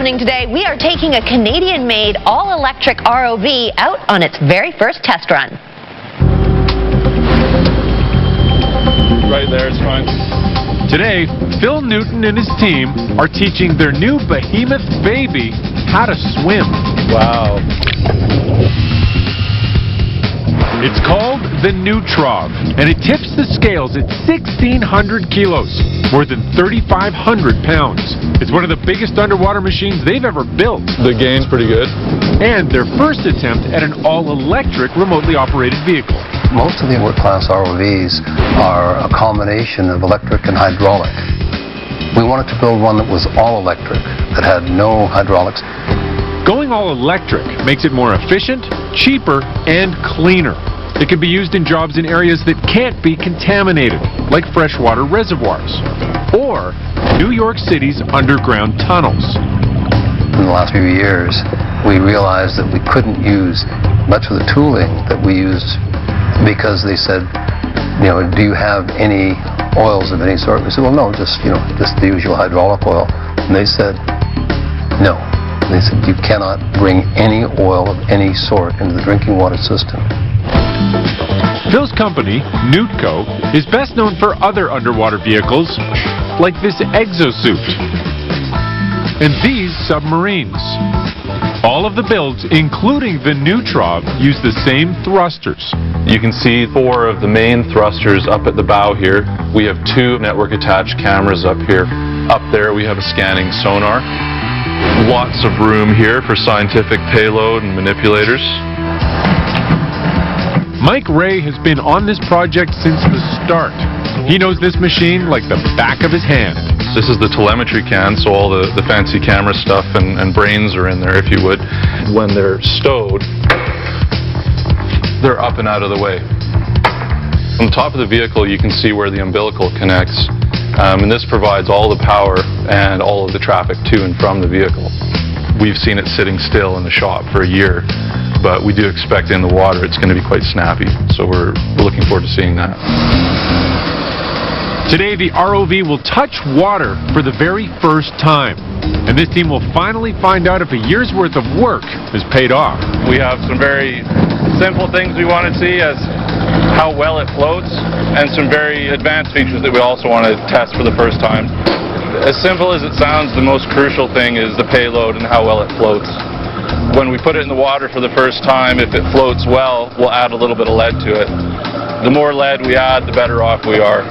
listening today. We are taking a Canadian-made all-electric ROV out on its very first test run. Right there, it's fine. Today, Phil Newton and his team are teaching their new behemoth baby how to swim. Wow. It's called the Neutrov, and it tips the scales at 1,600 kilos, more than 3,500 pounds. It's one of the biggest underwater machines they've ever built. The gain's pretty good. And their first attempt at an all-electric remotely operated vehicle. Most of the work-class ROVs are a combination of electric and hydraulic. We wanted to build one that was all electric, that had no hydraulics. Going all electric makes it more efficient, cheaper, and cleaner. It can be used in jobs in areas that can't be contaminated, like freshwater reservoirs, or New York City's underground tunnels. In the last few years, we realized that we couldn't use much of the tooling that we used because they said, you know, do you have any oils of any sort? We said, well, no, just the usual hydraulic oil. And they said, no. They said, you cannot bring any oil of any sort into the drinking water system. Phil's company, Newtco, is best known for other underwater vehicles, like this exosuit and these submarines. All of the builds, including the Neutrov, use the same thrusters. You can see 4 of the main thrusters up at the bow here. We have 2 network-attached cameras up here. Up there we have a scanning sonar. Lots of room here for scientific payload and manipulators. Mike Ray has been on this project since the start. He knows this machine like the back of his hand. This is the telemetry can, so all the fancy camera stuff and brains are in there, if you would. When they're stowed, they're up and out of the way. On the top of the vehicle, you can see where the umbilical connects. And this provides all the power and all of the traffic to and from the vehicle. We've seen it sitting still in the shop for a year, but we do expect in the water it's going to be quite snappy. So we're looking forward to seeing that. Today, the ROV will touch water for the very first time. And this team will finally find out if a year's worth of work has paid off. We have some very simple things we want to see as how well it floats, and some very advanced features that we also want to test for the first time. As simple as it sounds, the most crucial thing is the payload and how well it floats. When we put it in the water for the first time, if it floats well, we'll add a little bit of lead to it. The more lead we add, the better off we are.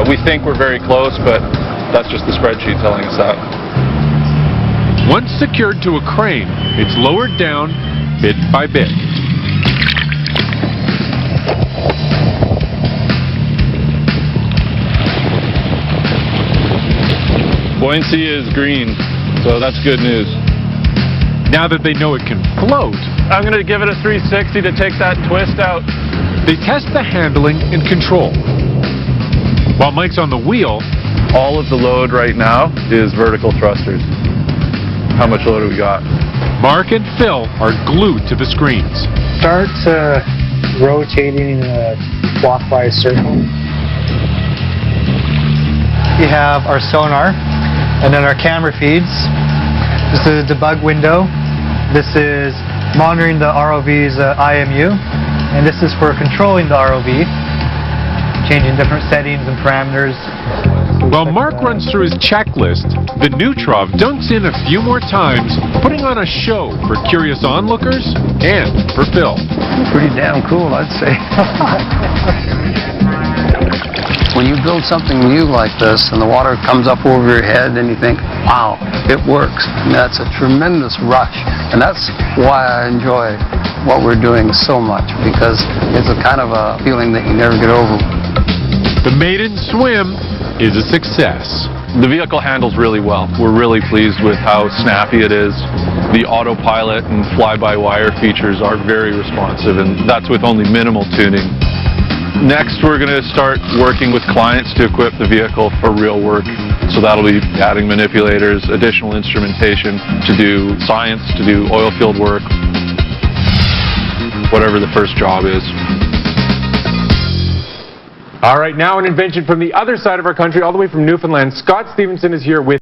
We think we're very close, but that's just the spreadsheet telling us that. Once secured to a crane, it's lowered down bit by bit. Buoyancy is green, so that's good news. Now that they know it can float, I'm going to give it a 360 to take that twist out. they test the handling and control. While Mike's on the wheel, all of the load right now is vertical thrusters. How much load do we got? Mark and Phil are glued to the screens. Start rotating in a clockwise circle. We have our sonar and then our camera feeds. This is the debug window. This is monitoring the ROV's IMU, and this is for controlling the ROV, changing different settings and parameters. While Mark runs through his checklist, the Neutrov dunks in a few more times, putting on a show for curious onlookers and for Phil. Pretty damn cool, I'd say. When you build something new like this and the water comes up over your head and you think, wow, it works. And that's a tremendous rush. And that's why I enjoy what we're doing so much, because it's a kind of a feeling that you never get over. The maiden swim is a success. The vehicle handles really well. We're really pleased with how snappy it is. The autopilot and fly-by-wire features are very responsive, and that's with only minimal tuning. Next, we're going to start working with clients to equip the vehicle for real work. So that'll be adding manipulators, additional instrumentation to do science, to do oil field work, whatever the first job is. All right, now an invention from the other side of our country, all the way from Newfoundland. Scott Stevenson is here with